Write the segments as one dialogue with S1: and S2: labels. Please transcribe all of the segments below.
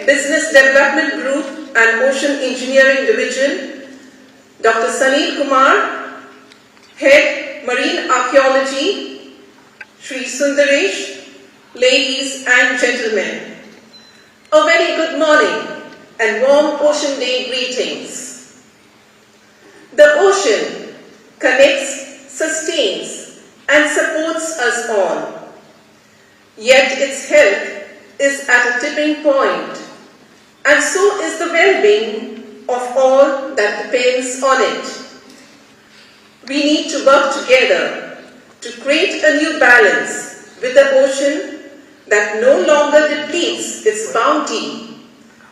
S1: Business Development Group and Ocean Engineering Division, Dr. Sunil Kumar, Head Marine Archaeology, Shri Sundaresh, ladies and gentlemen, a very good morning and warm Ocean Day greetings. The ocean connects, sustains, and supports us all. Yet its health is at a tipping point, and so is the well-being of all that depends on it. We need to work together to create a new balance with the ocean that no longer depletes its bounty,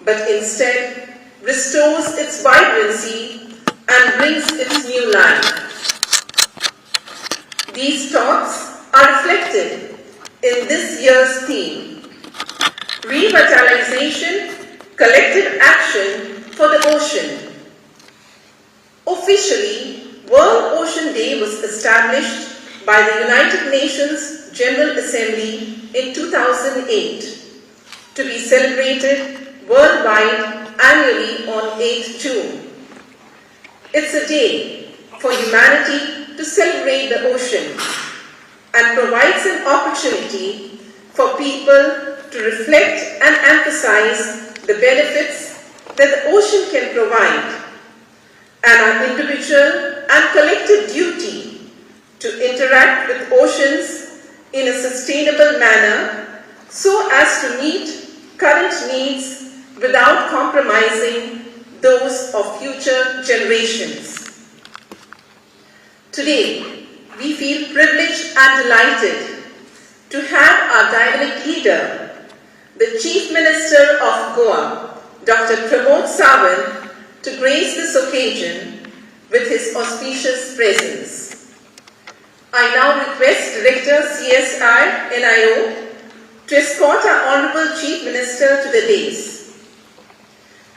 S1: but instead restores its vibrancy and brings its new life. These thoughts are reflected in this year's theme, Revitalization, Collective Action for the Ocean. Officially, World Ocean Day was established by the United Nations General Assembly in 2008 to be celebrated worldwide annually on 8th June. It's a day for humanity to celebrate the ocean and provides an opportunity for people to reflect and emphasize the benefits that the ocean can provide and our individual and collective duty to interact with oceans in a sustainable manner so as to meet current needs without compromising those of future generations. Today, we feel privileged and delighted to have our dynamic leader, the Chief Minister of Goa, Dr. Pramod Sawant, to grace this occasion with his auspicious presence. I now request Director CSI NIO to escort our Honorable Chief Minister to the dais.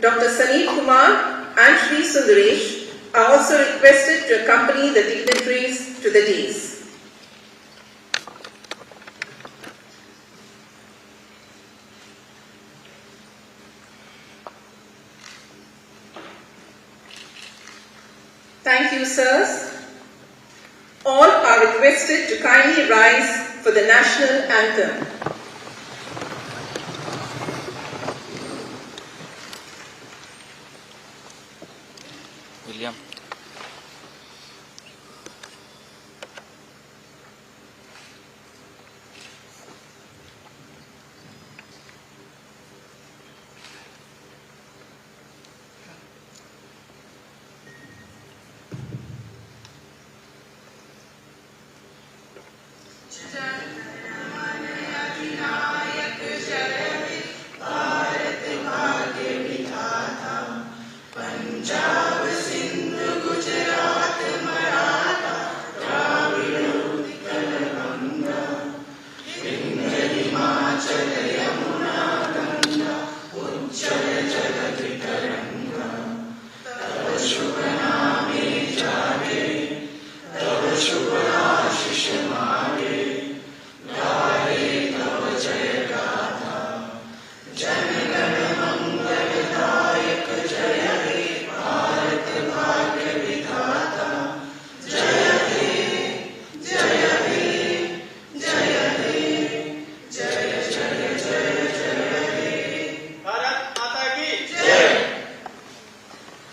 S1: Dr. Sunil Kumar and Shri Sundaresh are also requested to accompany the dignitaries to the dais. Thank you, sirs. All are requested to kindly rise for the national anthem.
S2: William.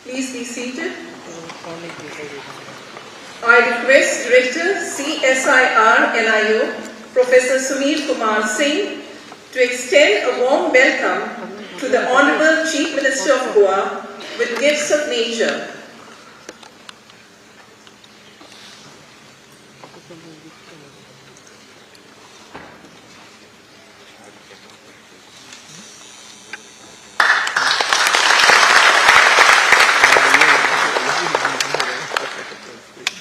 S1: Please be seated. I request Director CSIR NIO, Professor Sunil Kumar Singh, to extend a warm welcome to the Honorable Chief Minister of Goa with gifts of nature.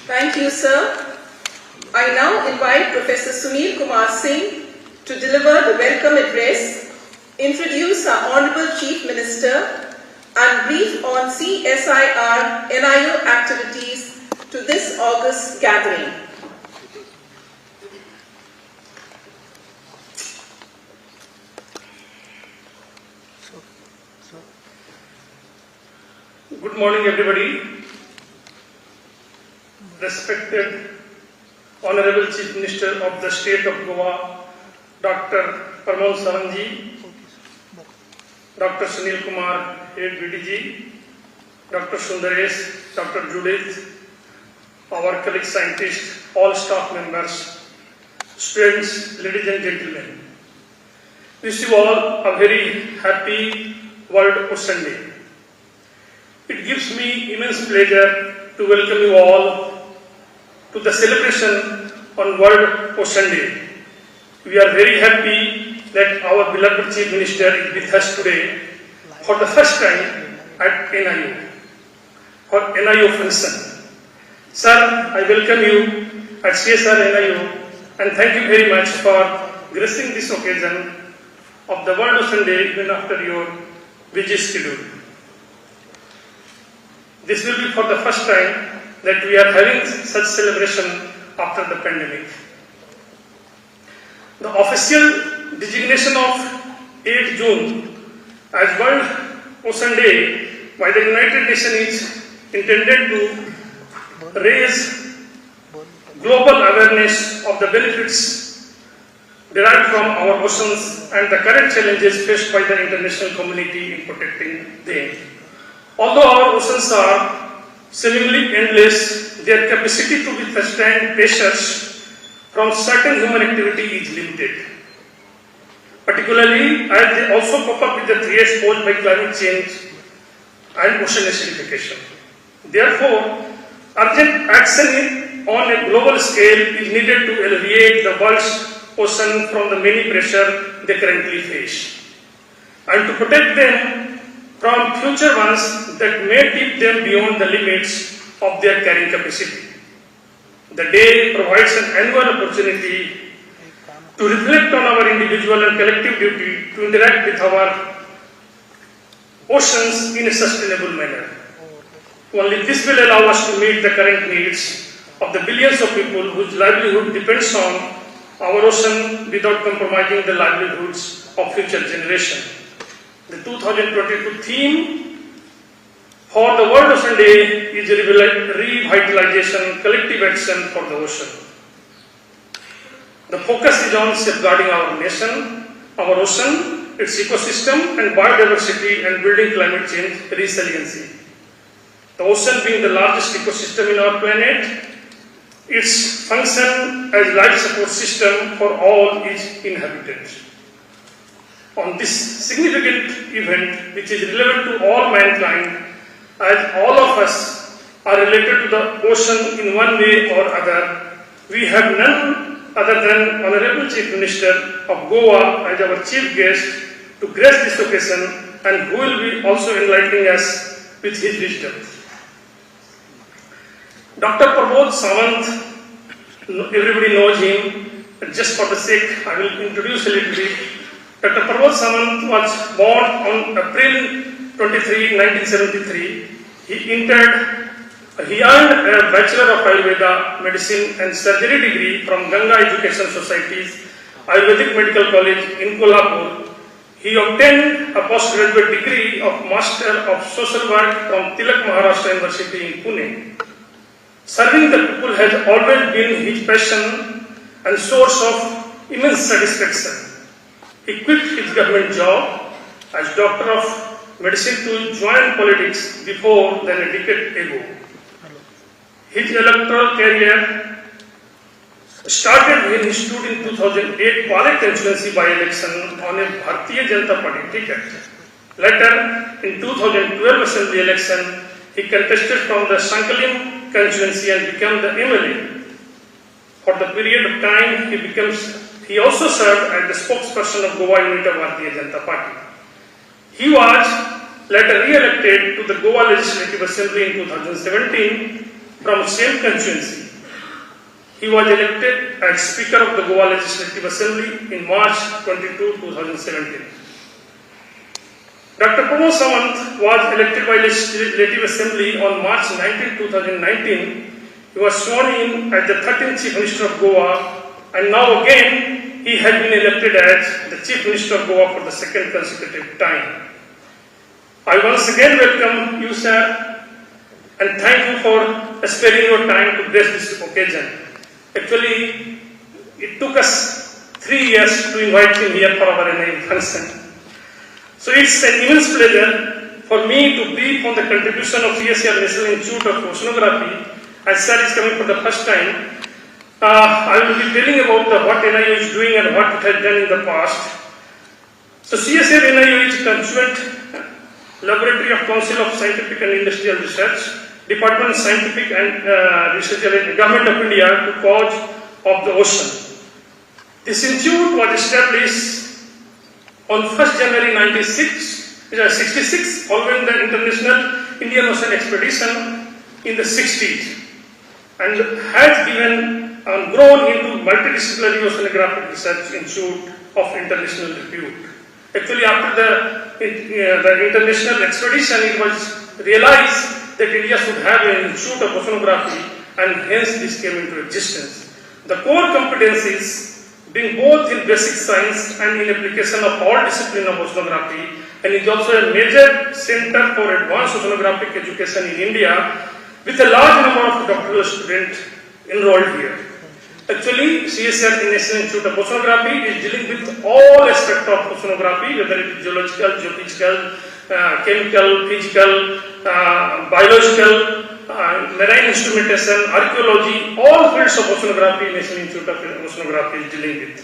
S1: Thank you, sir. I now invite Professor Sunil Kumar Singh to deliver the welcome address, introduce our Honorable Chief Minister, and brief on CSIR NIO activities to this August gathering.
S3: Good morning, everybody. Respected Honorable Chief Minister of the State of Goa, Dr. Pramod Savanji, Dr. Sunil Kumar, Head BDG, Dr. Sundaresh, Dr. Judith, our colleague scientists, all staff members, students, ladies and gentlemen. Wish you all a very happy World Ocean Day. It gives me immense pleasure to welcome you all to the celebration on World Ocean Day. We are very happy that our beloved Chief Minister is with us today for the first time at NIU, for NIU function. Sir, I welcome you at CSR NIU and thank you very much for gracing this occasion of the World Ocean Day even after your busy schedule. This will be for the first time that we are having such celebration after the pandemic. The official designation of 8 June as World Ocean Day by the United Nations is intended to raise global awareness of the benefits derived from our oceans and the current challenges faced by the international community in protecting them. Although our oceans are seemingly endless, their capacity to withstand pressures from certain human activity is limited, particularly as they also cope up with the threats posed by climate change and ocean acidification. Therefore, urgent action on a global scale is needed to alleviate the world's ocean from the many pressures they currently face and to protect them from future ones that may tip them beyond the limits of their carrying capacity. The day provides an annual opportunity to reflect on our individual and collective duty to interact with our oceans in a sustainable manner. Only this will allow us to meet the current needs of the billions of people whose livelihood depends on our ocean without compromising the livelihoods of future generations. The 2022 theme for the World Ocean Day is revitalization, collective action for the ocean. The focus is on safeguarding our nation, our ocean, its ecosystem and biodiversity and building climate change resiliency. The ocean being the largest ecosystem in our planet, its function as life support system for all its inhabitants. On this significant event, which is relevant to all mankind, as all of us are related to the ocean in one way or other, we have none other than Honorable Chief Minister of Goa as our chief guest to grace this occasion and who will be also enlightening us with his wisdom. Dr. Pramod Sawant, everybody knows him, but just for the sake, I will introduce a little bit. Dr. Pramod Sawant was born on April 23, 1973. He earned a Bachelor of Ayurveda, Medicine and Surgery degree from Ganga Education Society's Ayurvedic Medical College in Kolhapur. He obtained a postgraduate degree of Master of Social Work from Tilak Maharashtra University in Pune. Serving the people has always been his passion and source of immense satisfaction. He quit his government job as Doctor of Medicine to join politics before than a decade ago. His electoral career started when he stood in 2008 Pali constituency by-election on a Bharatiya Janata Party ticket. Later, in 2012 assembly election, he contested from the Sankalim constituency and became the MLA. For the period of time, he also served as the spokesperson of Goa unit of Bharatiya Janata Party. He was later re-elected to the Goa Legislative Assembly in 2017 from the same constituency. He was elected as Speaker of the Goa Legislative Assembly in March 22, 2017. Dr. Pramod Sawant was elected by Legislative Assembly on March 19, 2019. He was sworn in as the 13th Chief Minister of Goa, and now again he has been elected as the Chief Minister of Goa for the second consecutive time. I once again welcome you, sir, and thank you for sparing your time to grace this occasion. Actually, it took us 3 years to invite him here for our NIU function. So it's an immense pleasure for me to brief on the contribution of CSR National Institute of Oceanography, as sir is coming for the first time. I will be telling about what NIU is doing and what it has done in the past. So CSR NIU is constituent Laboratory of Council of Scientific and Industrial Research, Department of Scientific and Research and Government of India to cause of the ocean. This institute was established on 1st January 1966 following the International Indian Ocean Expedition in the 60s and has given and grown into multidisciplinary oceanographic research institute of international repute. Actually, after the international expedition, it was realized that India should have an institute of oceanography, and hence this came into existence. The core competencies being both in basic science and in application of all disciplines of oceanography, and is also a major center for advanced oceanographic education in India, with a large number of doctoral students enrolled here. Actually, CSR National Institute of Oceanography is dealing with all aspects of oceanography, whether it is geological, geophysical, chemical, physical, biological, marine instrumentation, archaeology, all fields of oceanography National Institute of Oceanography is dealing with.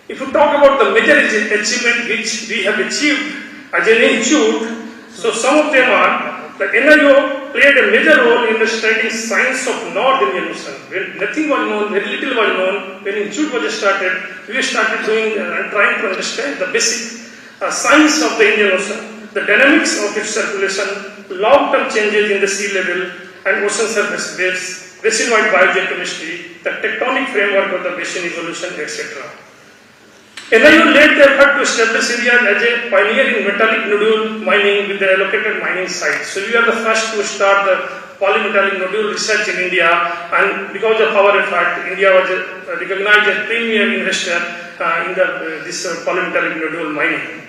S3: If you talk about the major achievement which we have achieved as an institute, so some of them are the NIO played a major role in the studying science of North Indian Ocean. When nothing was known, very little was known, when institute was started, we started doing and trying to understand the basic science of the Indian Ocean, the dynamics of its circulation, long-term changes in the sea level and ocean surface waves, basin-wide biogeochemistry, the tectonic framework of the basin evolution, etc. NIU led the effort to establish India as a pioneer in metallic nodule mining with the allocated mining sites. So we are the first to start the polymetallic nodule research in India, and because of our effort, India was recognized as premier investor in this polymetallic nodule mining.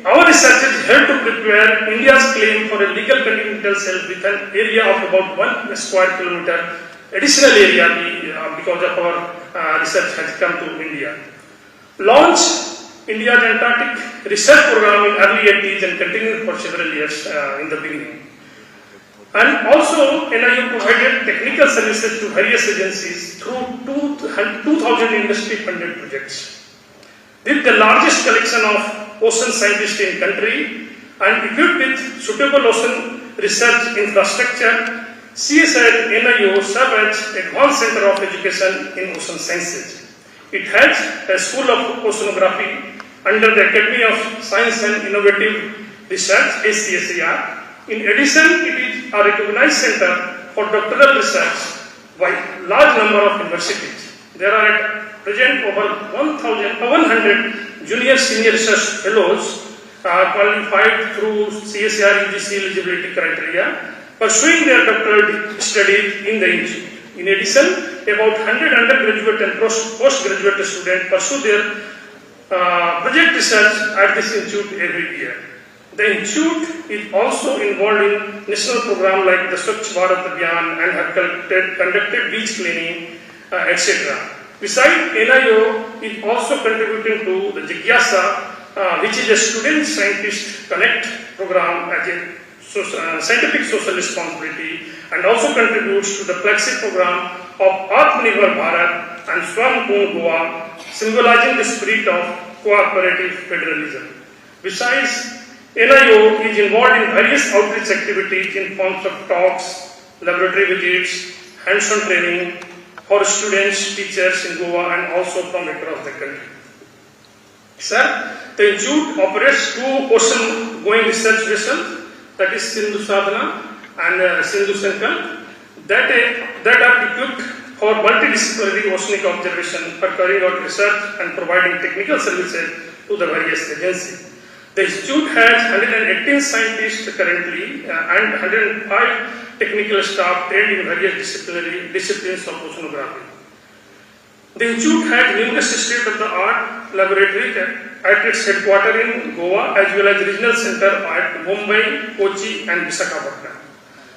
S3: Our research has helped to prepare India's claim for a legal continental shelf with an area of about 1 square kilometer additional area because of our research has come to India. Launched India's Antarctic research program in early 80s and continued for several years in the beginning. And also NIU provided technical services to various agencies through 2,000 industry funded projects. With the largest collection of ocean scientists in country and equipped with suitable ocean research infrastructure, CSR NIU serves as advanced center of education in ocean sciences. It has a School of Oceanography under the Academy of Science and Innovative Research, ACSER. In addition, it is a recognized center for doctoral research by large number of universities. There are at present over 100 junior senior research fellows qualified through CSR UGC eligibility criteria, pursuing their doctoral studies in the institute. In addition, about 100 undergraduate and postgraduate students pursue their project research at this institute every year. The institute is also involved in national programs like the Swachh Bharat Abhiyan and have conducted beach cleaning, etc. Besides, NIU is also contributing to the Jigyasa, which is a student scientist connect program as a scientific social responsibility, and also contributes to the flagship program of Atmanirbhar Bharat and Swarmpurn Goa, symbolizing the spirit of cooperative federalism. Besides, NIU is involved in various outreach activities in forms of talks, laboratory visits, hands-on training for students, teachers in Goa and also from across the country. Sir, the institute operates 2 ocean-going research vessels, that is Sindhu Sadhana and Sindhu Sankalp, that are equipped for multidisciplinary oceanic observation for carrying out research and providing technical services to the various agencies. The institute has 118 scientists currently and 105 technical staff trained in various disciplines of oceanography. The institute had numerous state-of-the-art laboratories at its headquarters in Goa as well as regional center at Mumbai, Kochi and Visakhapatnam.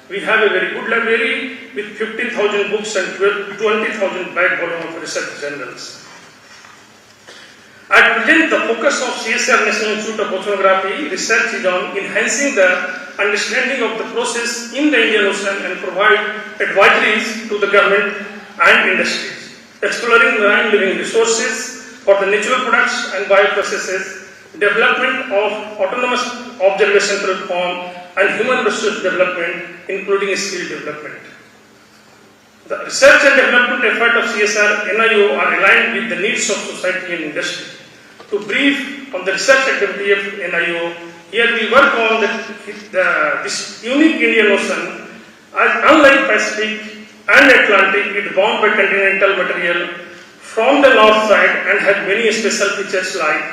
S3: We have a very good library with 15,000 books and 20,000 back volume of research journals. At present, the focus of CSR National Institute of Oceanography research is on enhancing the understanding of the process in the Indian Ocean and provide advisories to the government and industries, exploring marine living resources for the natural products and bioprocesses, development of autonomous observation platform and human resource development, including skill development. The research and development effort of CSR NIO are aligned with the needs of society and industry. To brief on the research activity of NIO, here we work on this unique Indian Ocean. As unlike Pacific and Atlantic, it is bound by continental material from the north side and has many special features like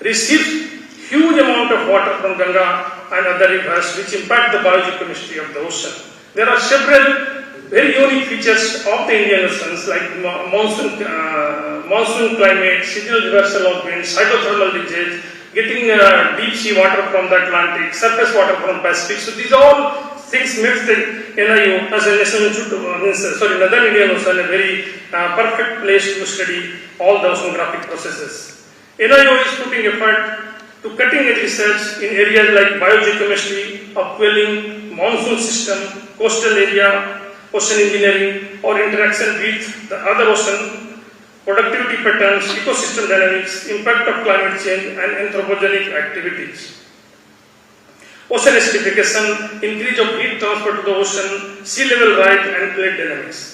S3: receives huge amount of water from Ganga and other rivers which impact the biogeochemistry of the ocean. There are several very unique features of the Indian Oceans like monsoon climate, seasonal reversal of winds, hydrothermal ridges, getting deep sea water from the Atlantic, surface water from Pacific. So these all things makes the NIO as a national institute, Northern Indian Ocean a very perfect place to study all the oceanographic processes. NIO is putting effort to cutting-edge research in areas like biogeochemistry, upwelling, monsoon system, coastal area, ocean engineering, or interaction with the other ocean, productivity patterns, ecosystem dynamics, impact of climate change, and anthropogenic activities. Ocean acidification, increase of heat transfer to the ocean, sea level rise, and plate dynamics.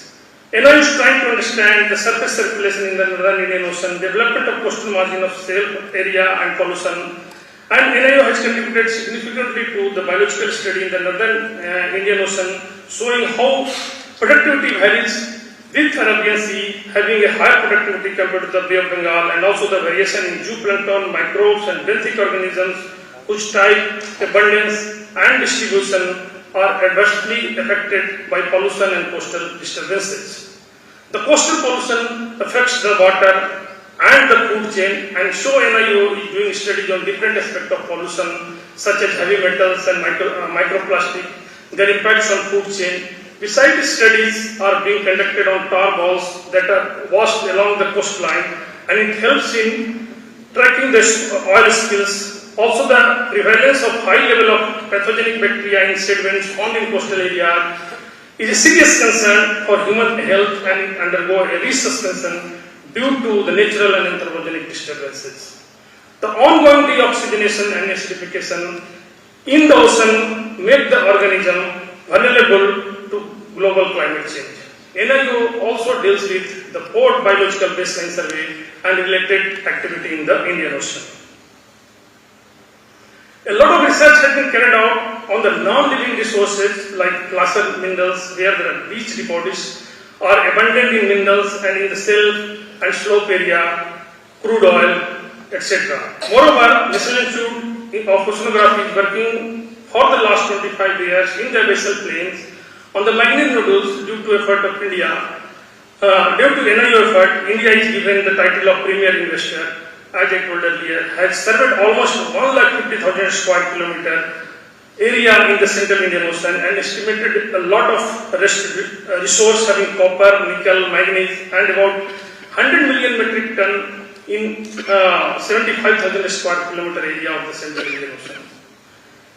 S3: NIO is trying to understand the surface circulation in the Northern Indian Ocean, development of coastal margin of sail area and pollution, and NIO has contributed significantly to the biological study in the Northern Indian Ocean, showing how productivity varies with Arabian Sea having a higher productivity compared to the Bay of Bengal, and also the variation in zooplankton, microbes, and benthic organisms whose type, abundance, and distribution are adversely affected by pollution and coastal disturbances. The coastal pollution affects the water and the food chain, and so NIO is doing studies on different aspects of pollution such as heavy metals and microplastic, their impacts on food chain. Besides, these studies are being conducted on tar balls that are washed along the coastline, and it helps in tracking the oil spills. Also, the prevalence of high level of pathogenic bacteria in sediments found in coastal areas is a serious concern for human health and undergo a resuspension due to the natural and anthropogenic disturbances. The ongoing deoxygenation and acidification in the ocean make the organism vulnerable to global climate change. NIO also deals with the port biological baseline survey and related activity in the Indian Ocean. A lot of research has been carried out on the non-living resources like placer minerals, where the beach deposits are abundant in minerals and in the shelf and slope area, crude oil, etc. Moreover, National Institute of Oceanography is working for the last 25 years in the basal plains on the manganese nodules due to effort of India. Due to NIO effort, India is given the title of Premier Investor. As I told earlier, has surveyed almost 150,000 square kilometer area in the central Indian Ocean and estimated a lot of resource having copper, nickel, manganese, and about 100 million metric ton in 75,000 square kilometer area of the central Indian Ocean.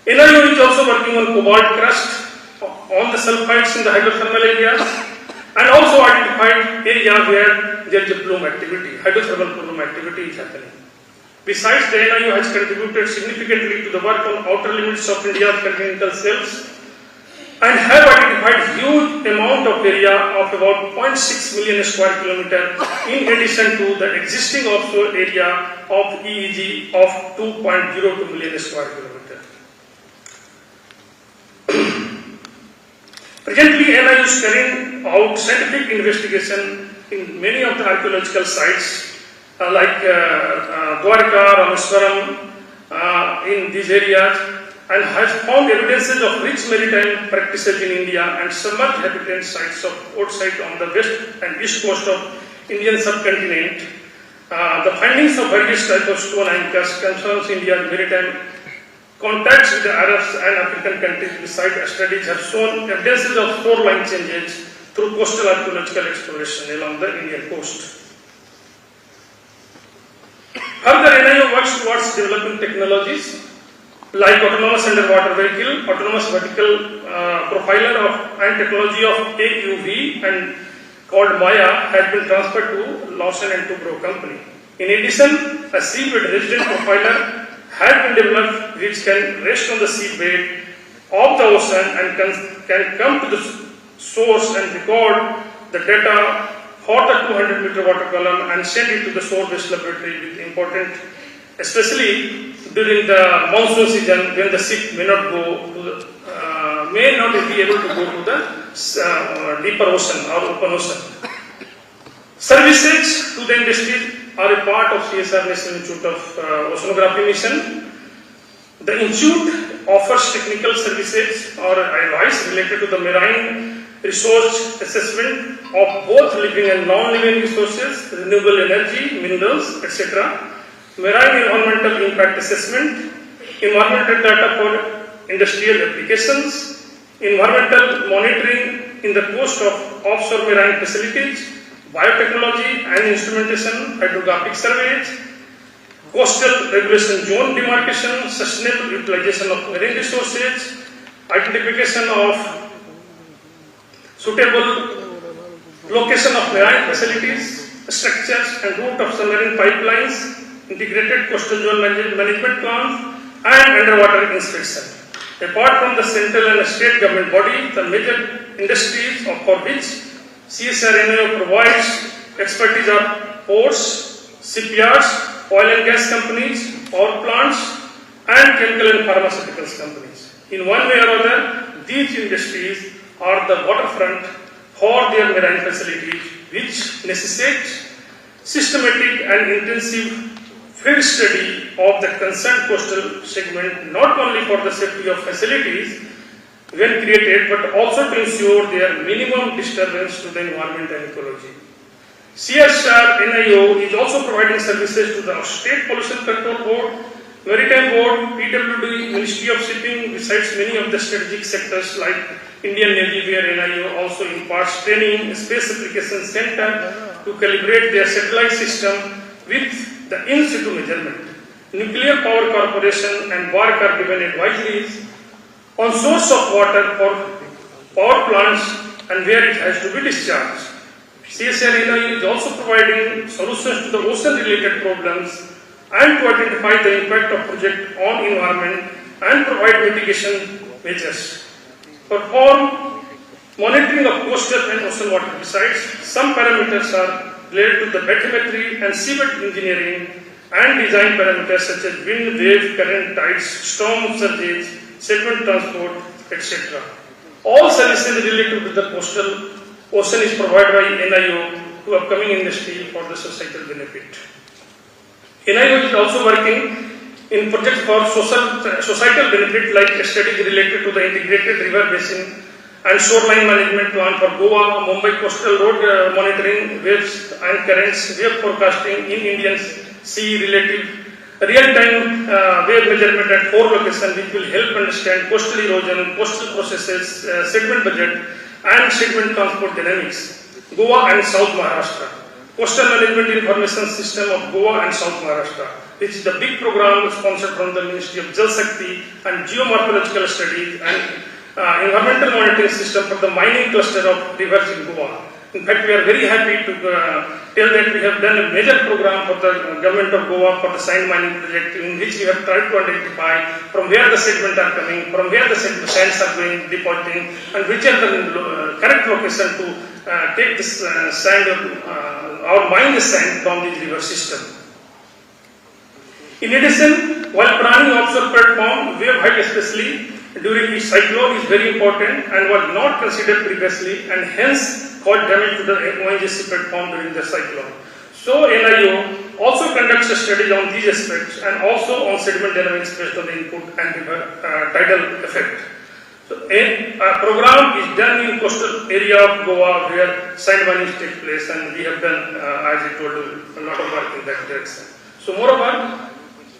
S3: NIO is also working on cobalt crust on the sulfides in the hydrothermal areas, and also identified area where there is a plume activity, hydrothermal plume activity is happening. Besides, the NIO has contributed significantly to the work on outer limits of India's continental shelves and have identified huge amount of area of about 0.6 million square kilometer in addition to the existing offshore area of EEG of 2.02 million square kilometer. Presently, NIO is carrying out scientific investigation in many of the archaeological sites like Dwarka, Rameswaram in these areas, and has found evidences of rich maritime practices in India and submerged habitat sites of port site on the west and east coast of Indian subcontinent. The findings of various types of stone anchors concerns India's maritime contacts with the Arabs and African countries. Besides, studies have shown evidences of shoreline changes through coastal archaeological exploration along the Indian coast. Further, NIO works towards developing technologies like autonomous underwater vehicle, autonomous vertical profiler and technology of AUV and called Maya has been transferred to Lawson and Tubro company. In addition, a seabed resident profiler has been developed which can rest on the seabed of the ocean and can come to the source and record the data for the 200-meter water column and send it to the shore-based laboratory with important, especially during the monsoon season when the ship may not go to the, may not be able to go to the deeper ocean or open ocean. Services to the industry are a part of CSR National Institute of Oceanography mission. The institute offers technical services or advice related to the marine resource assessment of both living and non-living resources, renewable energy, minerals, etc., marine environmental impact assessment, environmental data for industrial applications, environmental monitoring in the coast of offshore marine facilities, biotechnology and instrumentation, hydrographic surveys, coastal regulation zone demarcation, sustainable utilization of marine resources, identification of suitable location of marine facilities, structures and route of submarine pipelines, integrated coastal zone management plans and underwater inspection. Apart from the central and state government body, the major industries for which CSR NIO provides expertise are ports, shipyards, oil and gas companies, power plants and chemical and pharmaceuticals companies. In one way or other, these industries are the waterfront for their marine facilities which necessitate systematic and intensive field study of the concerned coastal segment not only for the safety of facilities when created but also to ensure their minimum disturbance to the environment and ecology. CSR NIO is also providing services to the State Pollution Control Board, Maritime Board, PWD, Ministry of Shipping, besides many of the strategic sectors like Indian Navy, where NIO also imparts training, Space Application Center to calibrate their satellite system with the in-situ measurement. Nuclear Power Corporation and BARC are given advisories on source of water for power plants and where it has to be discharged. CSR NIO is also providing solutions to the ocean-related problems and to identify the impact of project on environment and provide mitigation measures. Perform monitoring of coastal and ocean water. Besides, some parameters are related to the bathymetry and seabed engineering and design parameters such as wind, wave, current, tides, storm surges, sediment transport, etc. All services related to the coastal ocean is provided by NIO to upcoming industry for the societal benefit. NIO is also working in projects for societal benefit like studies related to the integrated river basin and shoreline management plan for Goa, Mumbai coastal road monitoring, waves and currents, wave forecasting in Indian Sea relative real-time wave measurement at 4 locations which will help understand coastal erosion, coastal processes, sediment budget and sediment transport dynamics. Goa and South Maharashtra. Coastal Management Information System of Goa and South Maharashtra, which is the big program sponsored from the Ministry of Jal Shakti and Geomorphological Studies and Environmental Monitoring System for the mining cluster of rivers in Goa. In fact, we are very happy to tell that we have done a major program for the government of Goa for the sand mining project in which we have tried to identify from where the sediments are coming, from where the sands are going, depositing, and which are the correct location to take this sand or mine the sand from this river system. In addition, while planning offshore platform, wave height especially during each cyclone is very important and was not considered previously and hence caused damage to the ONGC platform during the cyclone. So NIO also conducts a study on these aspects and also on sediment dynamics based on the input and river tidal effect. So A program is done in coastal area of Goa where sand mining takes place, and we have done, as I told you, a lot of work in that direction. So moreover,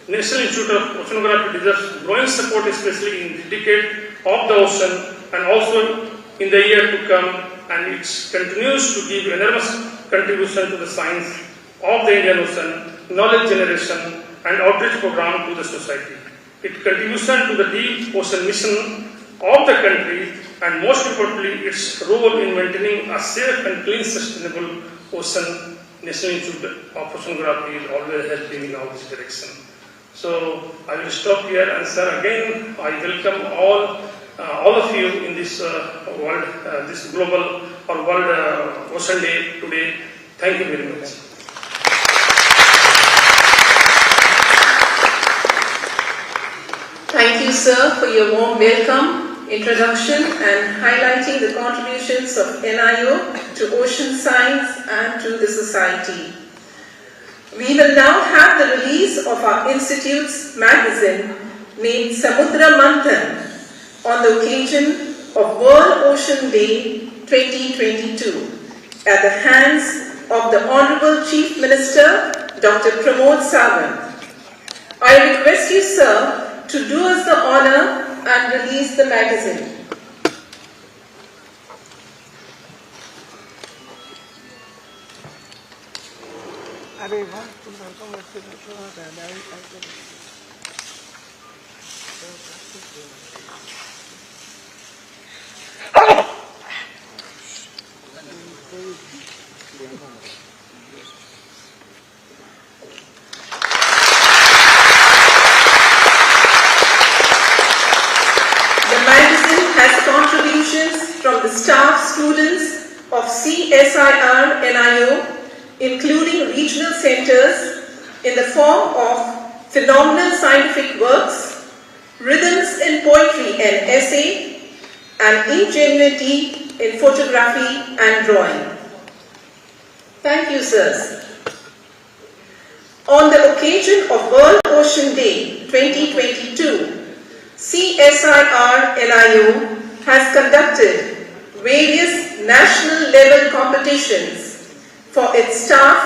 S3: National Institute of Oceanography deserves growing support, especially in the decade of the ocean and also in the year to come, and it continues to give enormous contribution to the science of the Indian Ocean, knowledge generation and outreach program to the society. Its contribution to the deep ocean mission of the country, and most importantly its role in maintaining a safe and clean sustainable ocean. National Institute of Oceanography is always helping in all this direction. So I will stop here, and sir, again I welcome all of you in this world, this global or World Ocean Day today. Thank you very much.
S1: Thank you, sir, for your warm welcome, introduction and highlighting the contributions of NIO to ocean science and to the society. We will now have the release of our Institute's magazine named Samudra Manthan on the occasion of World Ocean Day 2022 at the hands of the Honorable Chief Minister, Dr. Pramod Sawant. I request you, sir, to do us the honor and release the magazine. From the staff students of CSIR NIO, including regional centers, in the form of phenomenal scientific works, rhythms in poetry and essay, and ingenuity in photography and drawing. Thank you, sirs. On the occasion of World Ocean Day 2022, CSIR NIO has conducted various national level competitions for its staff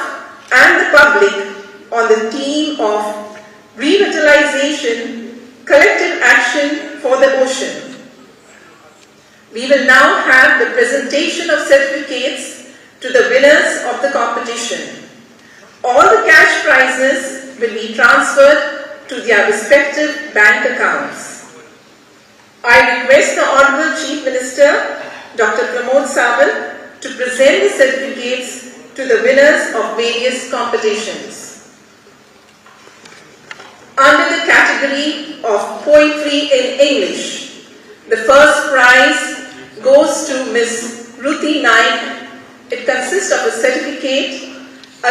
S1: and the public on the theme of revitalization, collective action for the ocean. We will now have the presentation of certificates to the winners of the competition. All the cash prizes will be transferred to their respective bank accounts. I request the Honorable Chief Minister, Dr. Pramod Sawant, to present the certificates to the winners of various competitions. Under the category of Poetry in English, the first prize goes to Ms. Ruthi Naik. It consists of a certificate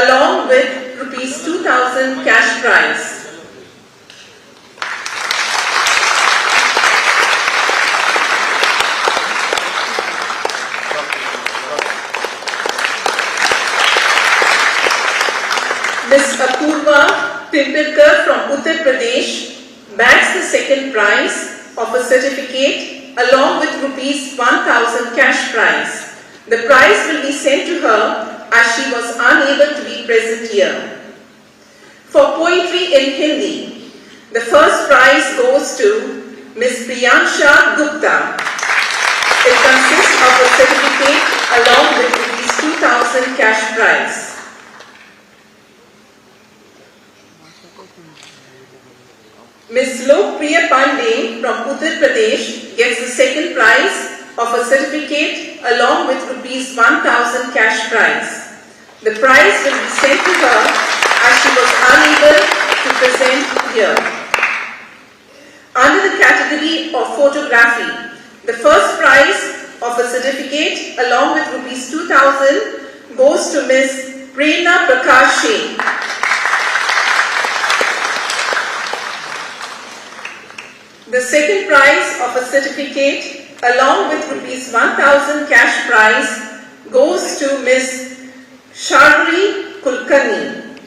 S1: along with Rs 2,000 cash prize. Ms. Apurva Pimpirkar from Uttar Pradesh bags the second prize of a certificate along with Rs 1,000 cash prize. The prize will be sent to her as she was unable to be present here. For Poetry in Hindi, the first prize goes to Ms. Priyansha Gupta. It consists of a certificate along with Rs 2,000 cash prize. Ms. Lokpriya Pandey from Uttar Pradesh gets the second prize of a certificate along with Rs 1,000 cash prize. The prize will be sent to her as she was unable to present here. Under the category of photography, the first prize of a certificate along with Rs 2,000 goes to Ms. Prerna Prakash. The second prize of a certificate along with Rs 1,000 cash prize goes to Ms. Sharbari Konkani.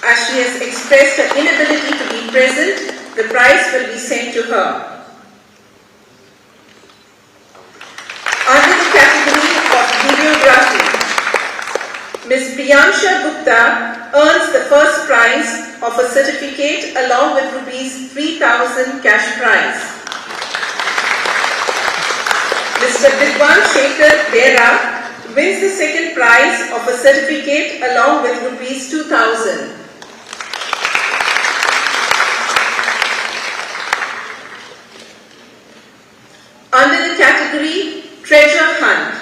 S1: As she has expressed her inability to be present, the prize will be sent to her. Priyansha Gupta earns the first prize of a certificate along with rupees 3,000 cash prize. Mr. Vidwan Shekhar Bera wins the second prize of a certificate along with rupees 2,000. Under the category Treasure Hunt,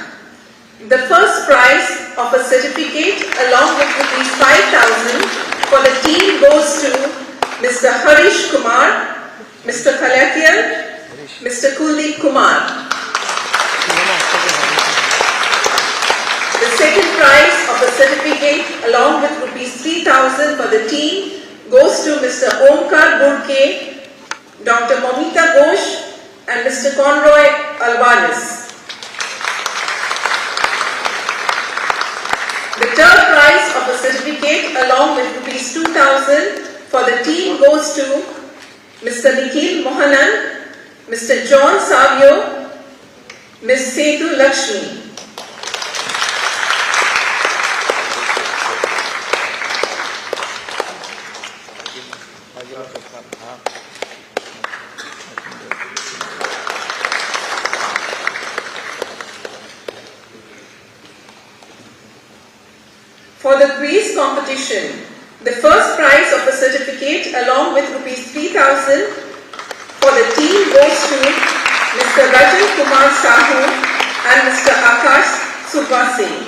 S1: the first prize of a certificate along with rupees 5,000 for the team goes to Mr. Harish Kumar, Mr. Kalathian, Mr. Kuldeep Kumar. The second prize of a certificate along with rupees 3,000 for the team goes to Mr. Omkar Burke, Dr. Momita Ghosh and Mr. Conroy Alvarez. The third prize of a certificate along with rupees 2,000 for the team goes to Mr. Nikhil Mohanan, Mr. John Savio, Ms. Sethu Lakshmi. For the quiz competition, the first prize of a certificate along with rupees 3,000 for the team goes to Mr. Rajan Kumar Sahu and Mr. Akash Subhasing.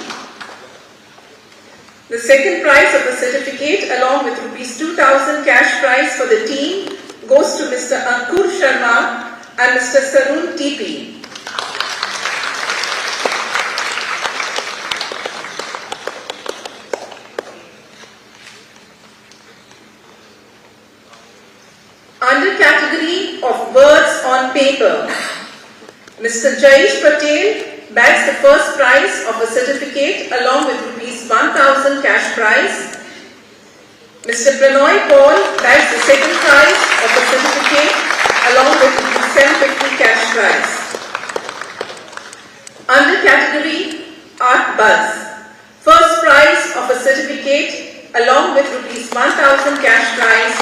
S1: The second prize of a certificate along with rupees 2,000 cash prize for the team goes to Mr. Ankur Sharma and Mr. Sarun TP. Under category of words on paper, Mr. Jayesh Patel bags the first prize of a certificate along with rupees 1,000 cash prize. Mr. Pranoy Paul bags the second prize of a certificate along with rupees 750 cash prize. Under category Art Buzz, first prize of a certificate along with rupees 1,000 cash prize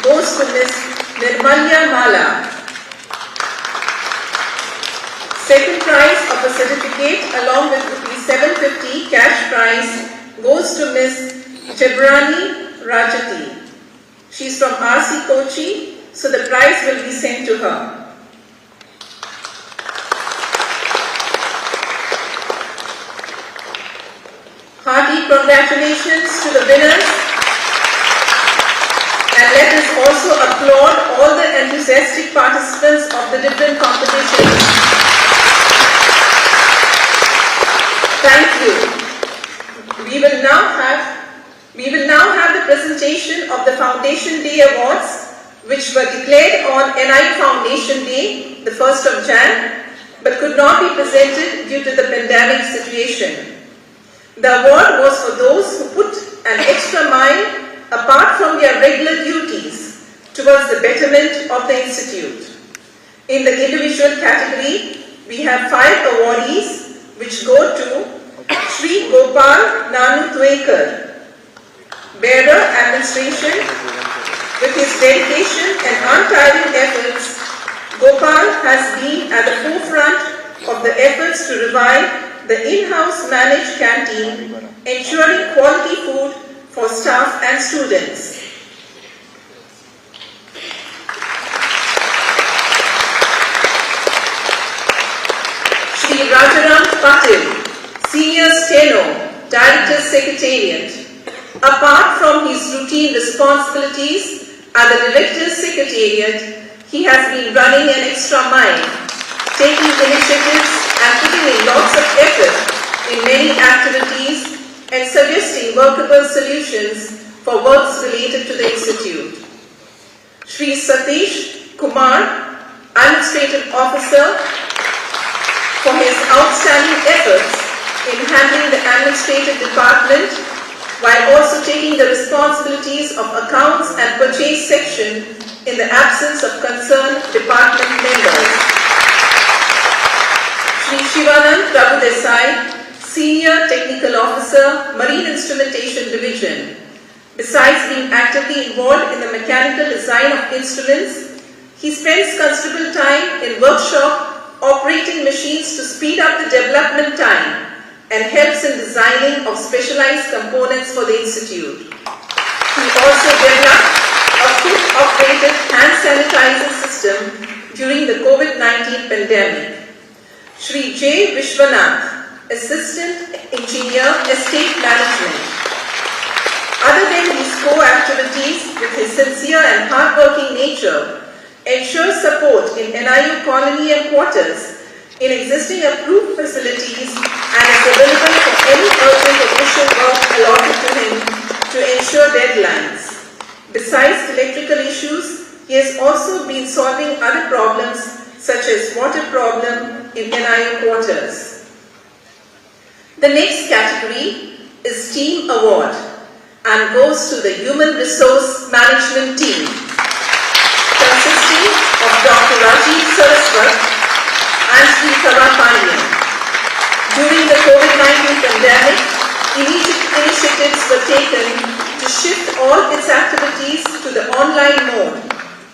S1: goes to Ms. Nirmalya Mala. Second prize of a certificate along with rupees 750 cash prize goes to Ms. Jabrani Rajati. She is from RC Kochi, so the prize will be sent to her. Hearty congratulations to the winners. And let us also applaud all the enthusiastic participants of the different competitions. Thank you. We will now have the presentation of the Foundation Day Awards, which were declared on NI Foundation Day, the 1st of Jan, but could not be presented due to the pandemic situation. The award was for those who put an extra mile apart from their regular duties towards the betterment of the Institute. In the individual category, we have 5 awardees which go to Sri Gopal Nanu Twekar, bearer administration. With his dedication and untiring efforts, Gopal has been at the forefront of the efforts to revive the in-house managed canteen, ensuring quality food for staff and students. Shri Rajaram Patil, Senior Steno, Director Secretariat. Apart from his routine responsibilities at the Director's Secretariat, he has been running an extra mile, taking initiatives and putting in lots of effort in many activities and suggesting workable solutions for works related to the Institute. Shri Satish Kumar, Administrative Officer, for his outstanding efforts in handling the administrative department while also taking the responsibilities of accounts and purchase section in the absence of concerned department members. Shri Shivanand Prabhu Desai, Senior Technical Officer, Marine Instrumentation Division. Besides being actively involved in the mechanical design of instruments, he spends considerable time in workshop operating machines to speed up the development time and helps in designing of specialized components for the Institute. He also developed a foot-operated hand sanitizer system during the COVID-19 pandemic. Shri J. Vishwanath, Assistant Engineer, Estate Management. Other than these core activities, with his sincere and hard-working nature, ensures support in NIU colony and quarters in existing approved facilities and is available for any urgent additional work allotted to him to ensure deadlines. Besides electrical issues, he has also been solving other problems such as water problem in NIU quarters. The next category is Team Award and goes to the Human Resource Management Team, consisting of Dr. Rajiv Saraswat and Sri Kavapanyan. During the COVID-19 pandemic, immediate initiatives were taken to shift all its activities to the online mode,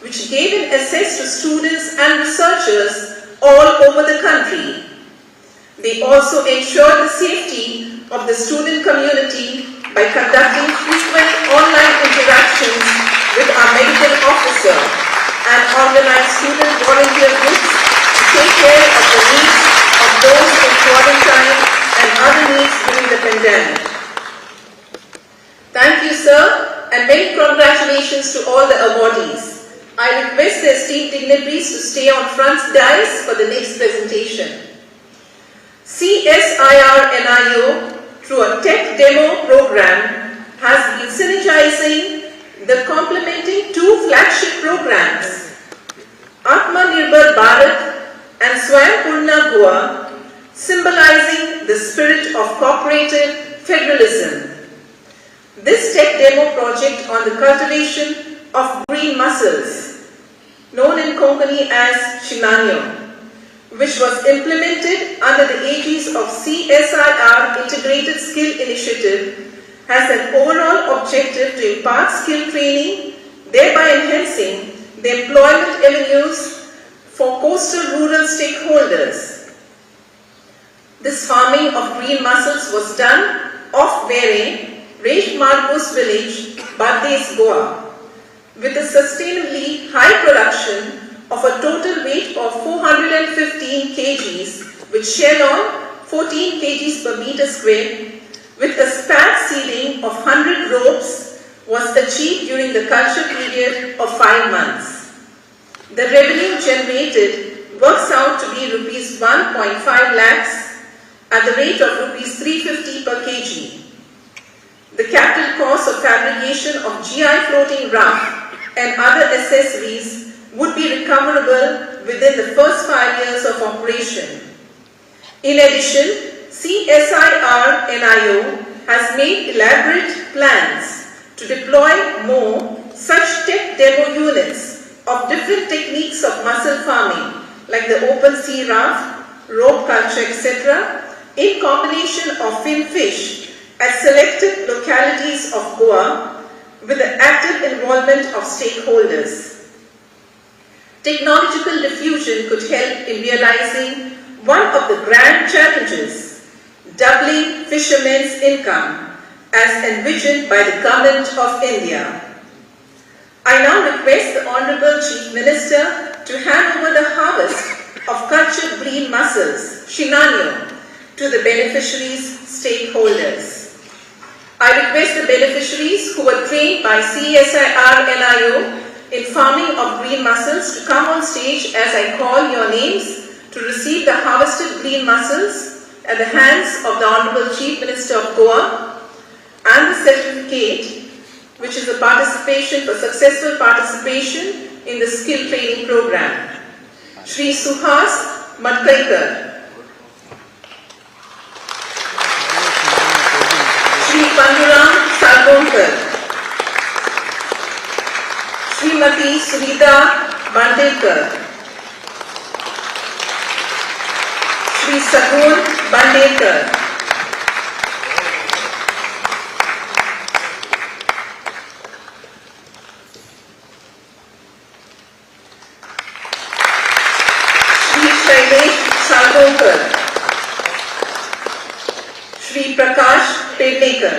S1: which gave an access to students and researchers all over the country. They also ensured the safety of the student community by conducting frequent online interactions with our medical officer and organized student volunteer groups to take care of the needs of those in quarantine and other needs during the pandemic. Thank you, sir, and many congratulations to all the awardees. I request the esteemed dignitaries to stay on front dais for the next presentation. CSIR NIO, through a tech demo program, has been synergizing the complementing two flagship programs, Atmanirbhar Bharat and Swayambhurna Goa, symbolizing the spirit of cooperative federalism. This tech demo project on the cultivation of green mussels, known in Konkani as Shinanyo, which was implemented under the aegis of CSIR Integrated Skill Initiative, has an overall objective to impart skill training, thereby enhancing the employment avenues for coastal rural stakeholders. This farming of green mussels was done off Vere, Rage Margos village, Bades, Goa, with a sustainably high production of a total weight of 415 kgs, with shell on 14 kgs per meter square, with a spat seeding of 100 ropes was achieved during the culture period of 5 months. The revenue generated works out to be rupees 1.5 lakhs at the rate of rupees 350 per kg. The capital cost of fabrication of GI floating raft and other accessories would be recoverable within the first 5 years of operation. In addition, CSIR NIO has made elaborate plans to deploy more such tech demo units of different techniques of mussel farming, like the open sea raft, rope culture, etc., in combination of fin fish at selected localities of Goa with the active involvement of stakeholders. Technological diffusion could help in realizing one of the grand challenges, doubling fishermen's income as envisioned by the Government of India. I now request the Honorable Chief Minister to hand over the harvest of cultured green mussels, Shinanyo, to the beneficiaries' stakeholders. I request the beneficiaries who were trained by CSIR NIO in farming of green mussels to come on stage as I call your names to receive the harvested green mussels at the hands of the Honorable Chief Minister of Goa and the certificate, which is a participation for successful participation in the skill training program. Shri Suhas Matkaikar, Shri Panduram Salgonkar, Srimati Surita Bandekar, Shri Sagun Bandekar, Shailesh Salgaonkar, Shri Prakash Pednekar,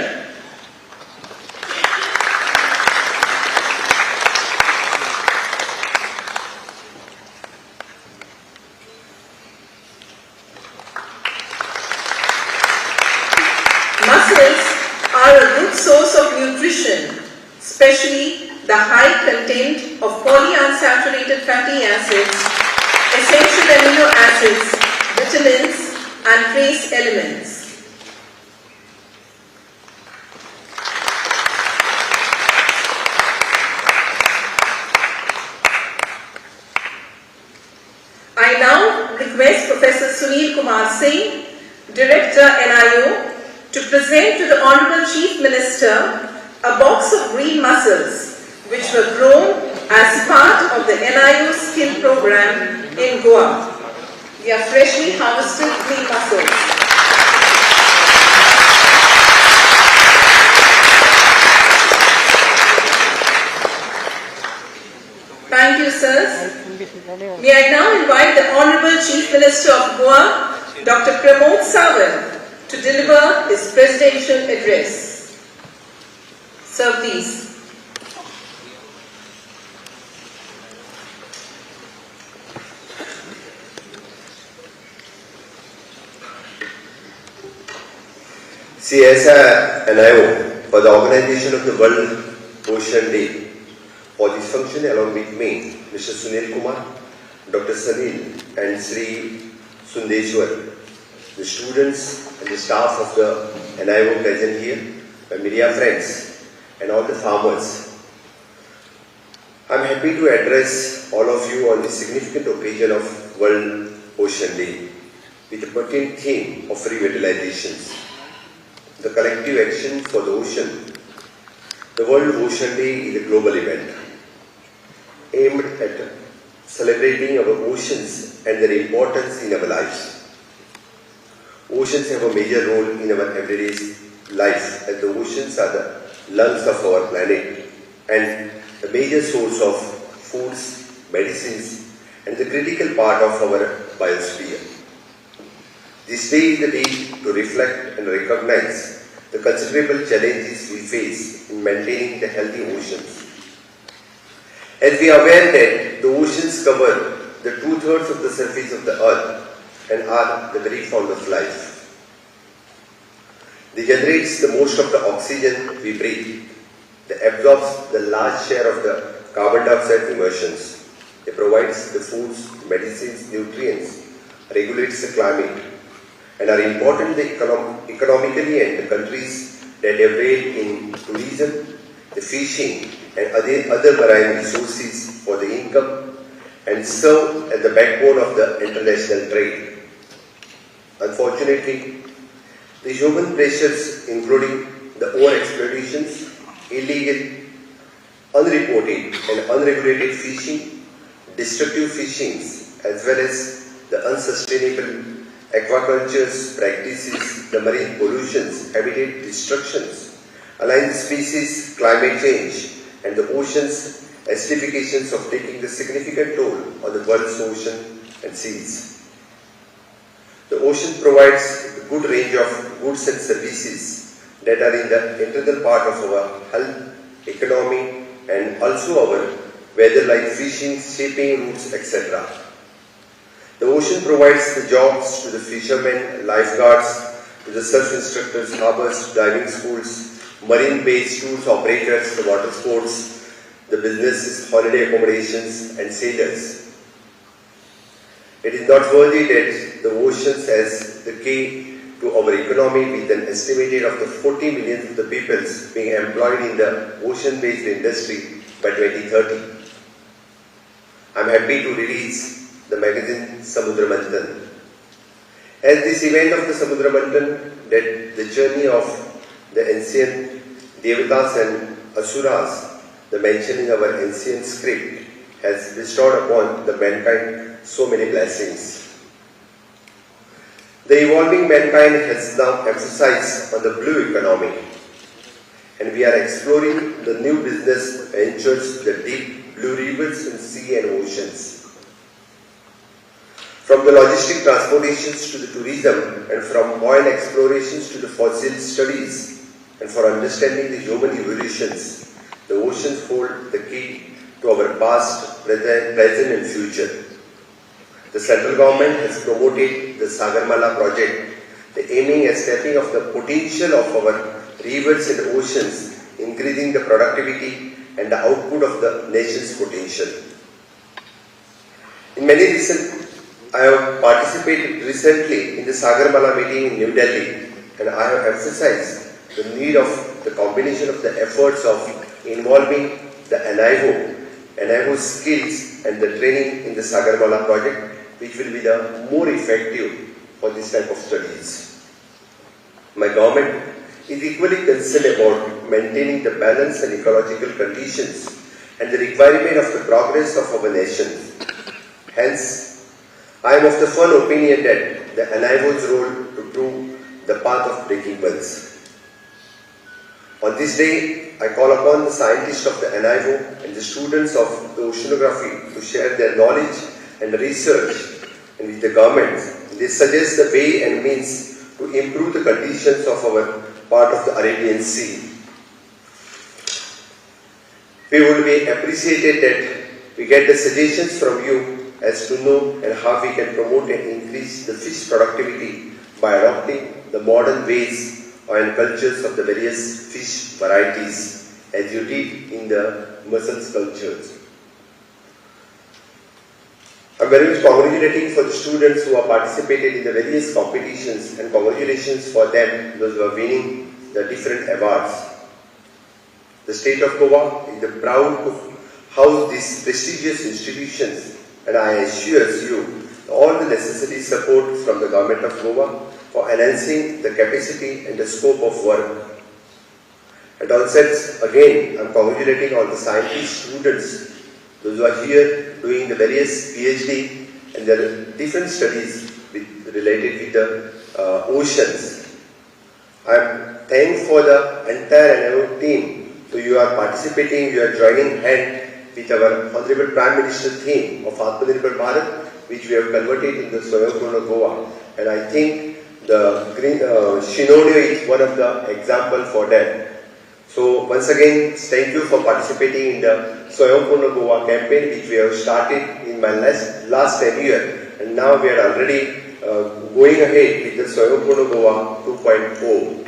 S1: mussels are a good source of nutrition, especially the high content of polyunsaturated fatty acids, essential amino acids, vitamins, and trace elements. I now request Professor Sunil Kumar Singh, Director NIO, to present to the Honorable Chief Minister a box of green mussels which were grown as part of the NIO skill program in Goa. They are freshly harvested green mussels. Thank you, sirs. May I now invite the Honorable Chief Minister of Goa, Dr. Pramod Sawant, to deliver his presidential address. Sir, please.
S4: CSI and IO for the organization of the World Ocean Day. For this function, along with me, Mr. Sunil Kumar, Dr. Sanil and Sri Sundeshwar, the students and the staff of the NIO present here, my media friends and all the farmers. I am happy to address all of you on this significant occasion of World Ocean Day with a pertinent theme of revitalizations, the collective action for the ocean. The World Ocean Day is a global event aimed at celebrating our oceans and their importance in our lives. Oceans have a major role in our everyday life, as the oceans are the lungs of our planet and the major source of foods, medicines, and the critical part of our biosphere. This day is the day to reflect and recognize the considerable challenges we face in maintaining the healthy oceans. As we are aware that the oceans cover the 2/3 of the surface of the earth and are the very fount of life. They generate the most of the oxygen we breathe. They absorb the large share of the carbon dioxide emissions. They provide the foods, medicines, nutrients, regulates the climate, and are important economically, and the countries that operate in tourism, the fishing, and other marine resources for the income and serve as the backbone of the international trade. Unfortunately, the human pressures, including the overexploitations, illegal, unreported and unregulated fishing, destructive fishings, as well as the unsustainable aquaculture practices, the marine pollutions, habitat destructions, alien species, climate change, and the oceans' acidifications of taking the significant toll on the world's ocean and seas. The ocean provides a good range of goods and services that are in the integral part of our health, economy, and also our weather like fishing, shipping routes, etc. The ocean provides the jobs to the fishermen, lifeguards, to the surf instructors, harbors, diving schools, marine-based tours operators, the water sports, the businesses, holiday accommodations, and sailors. It is noteworthy that the oceans has the key to our economy, with an estimated of the 40 million of the peoples being employed in the ocean-based industry by 2030. I am happy to release the magazine Samudra Manthan. As this event of the Samudra Manthan, that the journey of the ancient Devatas and Asuras, the mention in our ancient script, has bestowed upon the mankind so many blessings. The evolving mankind has now emphasized on the blue economy, and we are exploring the new business ventures, the deep blue rivers in sea and oceans. From the logistic transportations to the tourism, and from oil explorations to the fossil studies, and for understanding the human evolutions, the oceans hold the key to our past, present and future. The central government has promoted the Sagarmala project, the aiming at stepping of the potential of our rivers and oceans, increasing the productivity and the output of the nation's potential. I have participated recently in the Sagarmala meeting in New Delhi, and I have emphasized the need of the combination of the efforts of involving the NIVO skills and the training in the Sagarmala project, which will be the more effective for this type of studies. My government is equally concerned about maintaining the balance and ecological conditions and the requirement of the progress of our nation. Hence, I am of the firm opinion that the NIVO's role to prove the path of breaking buds. On this day, I call upon the scientists of the NIVO and the students of the oceanography to share their knowledge and research, and with the government, they suggest the way and means to improve the conditions of our part of the Arabian Sea. We would be appreciated that we get the suggestions from you as to know and how we can promote and increase the fish productivity by adopting the modern ways and cultures of the various fish varieties as you did in the mussels cultures. I am very much congratulating for the students who have participated in the various competitions, and congratulations for them, those who are winning the different awards. The state of Goa is proud to house these prestigious institutions, and I assure you all the necessary support from the government of Goa for enhancing the capacity and the scope of work. At all sets, again, I am congratulating all the scientists, students, those who are here doing the various PhD and their different studies related with the oceans. I am thankful for the entire NIVO team. So you are participating, you are joining hand with our Honorable Prime Minister's theme of Atmanirbhar Bharat, which we have converted in the Swayambhurna Goa. And I think the Shinodio is one of the example for that. So once again, thank you for participating in the Swayambhurna Goa campaign, which we have started in my last 10 years, and now we are already going ahead with the Swayambhurna Goa 2.0.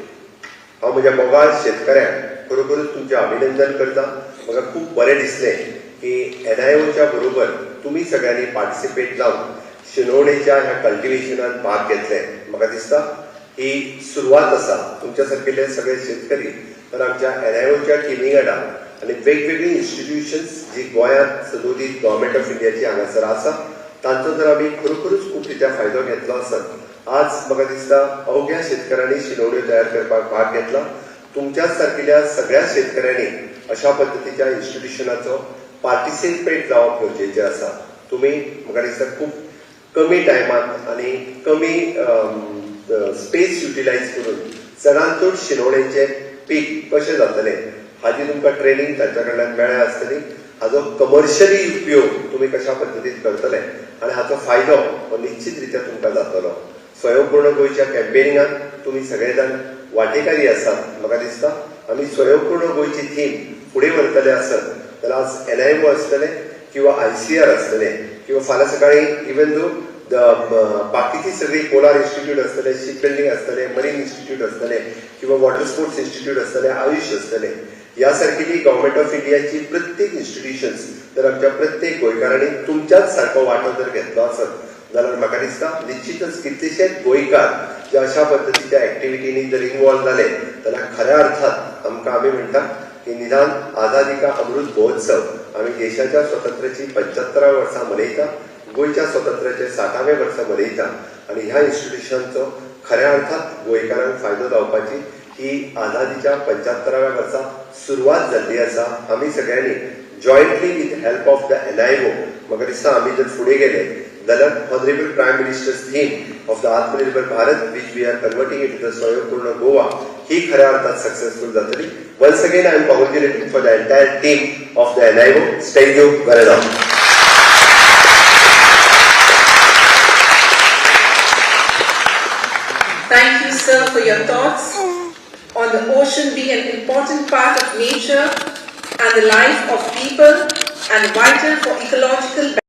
S4: हांव म्हज्या मोगाळ शेतकऱ्यांक खरोखरच तुमचें अभिनंदन करता. म्हाका खूब बरें दिसलें की NIVOच्या बरोबर तुम्ही सगळ्यांनी पार्टिसिपेट जावन शिनोडेच्या ह्या कल्टिवेशनात भाग घेतले. म्हाका दिसता ही सुरवात आसा. तुमच्या सारकेले सगळे शेतकरी तर आमच्या NIVOच्या टिमी वांगडा आनी वेगवेगळी इन्स्टिट्यूशन्स जी गोंयांत सदोदीत गव्हर्मेंट ऑफ इंडियाची हांगासर आसा तांचो जर आमी खरोखरूच खूब रित्या फायदो घेतलो आसत. आज म्हाका दिसता अवघ्या शेतकऱ्यांनी शिनोड्यो तयार करपाक भाग घेतला. तुमच्याच सारकेल्या सगळ्या शेतकऱ्यांनी अशा पद्दतीच्या इन्स्टिट्यूशनाचो पार्टिसिपेट जावप गरजेचें आसा. तुमी म्हाका दिसता खूब कमी टायमात आनी कमी स्पेस युटिलायज करून चडांत चड शिनोड्यांचे पीक कशें जातलें हाजी तुमकां ट्रेनिंग तांच्या कडल्यान मेळ्ळें आसतली. हाजो कमर्शियली उपयोग तुमी कशा पद्दतीन करतले आनी हाचो फायदो हो निश्चित रित्या तुमकां जातलो. स्वयंपूर्ण गोंयच्या कॅम्पेनिंगात तुमी सगळे जाण वांटेकारी आसात. म्हाका दिसता आमी स्वयंपूर्ण गोंयची थीम फुडें व्हरतले आसत जाल्यार आज NIVO आसतलें किंवा ICR आसतलें किंवा फाल्यां सकाळी इवन दो बाकीची सगळी पोलार इन्स्टिट्यूट आसतले, शिप बिल्डिंग आसतले, मरीन इन्स्टिट्यूट आसतले किंवा वॉटर स्पोर्ट्स इन्स्टिट्यूट आसतले, आयुष आसतले, ह्या सारकेली गव्हर्मेंट ऑफ इंडियाची प्रत्येक इन्स्टिट्यूशन्स जर आमच्या प्रत्येक गोंयकारांनी तुमच्याच सारको वांटो जर घेतलो आसत जाल्यार म्हाका दिसता निश्चितच कितलेशेच गोंयकार जे अशा पद्दतीच्या एक्टिविटीनी जर इन्वॉल्व जाले जाल्यार खऱ्या अर्थात आमी म्हणटा की निदान आझादी का अमृत महोत्सव आमी देशाच्या स्वातंत्र्याची 75व्या वर्सा मनयता, गोंयच्या स्वातंत्र्याचे 60वें वर्स मनयता आनी ह्या इन्स्टिट्यूशनचो खऱ्या अर्थात गोंयकारांक फायदो जावपाची ही आझादीच्या 75व्या वर्सा सुरवात जाल्ली आसा. आमी सगळ्यांनी jointly with help of the NIVO म्हाका दिसता आमी जर फुडें गेले जाल्यार Honorable Prime Minister's theme of the Atmanirbhar Bharat, which we are converting into the Swayambhurna Goa, ही खऱ्या अर्थात सक्सेसफुल जातली. Once again, I am congratulating for the entire team of the NIVO. Thank you very much.
S1: Thank you, sir, for your thoughts on the ocean being an important part of nature and the life of people and vital for ecological balance.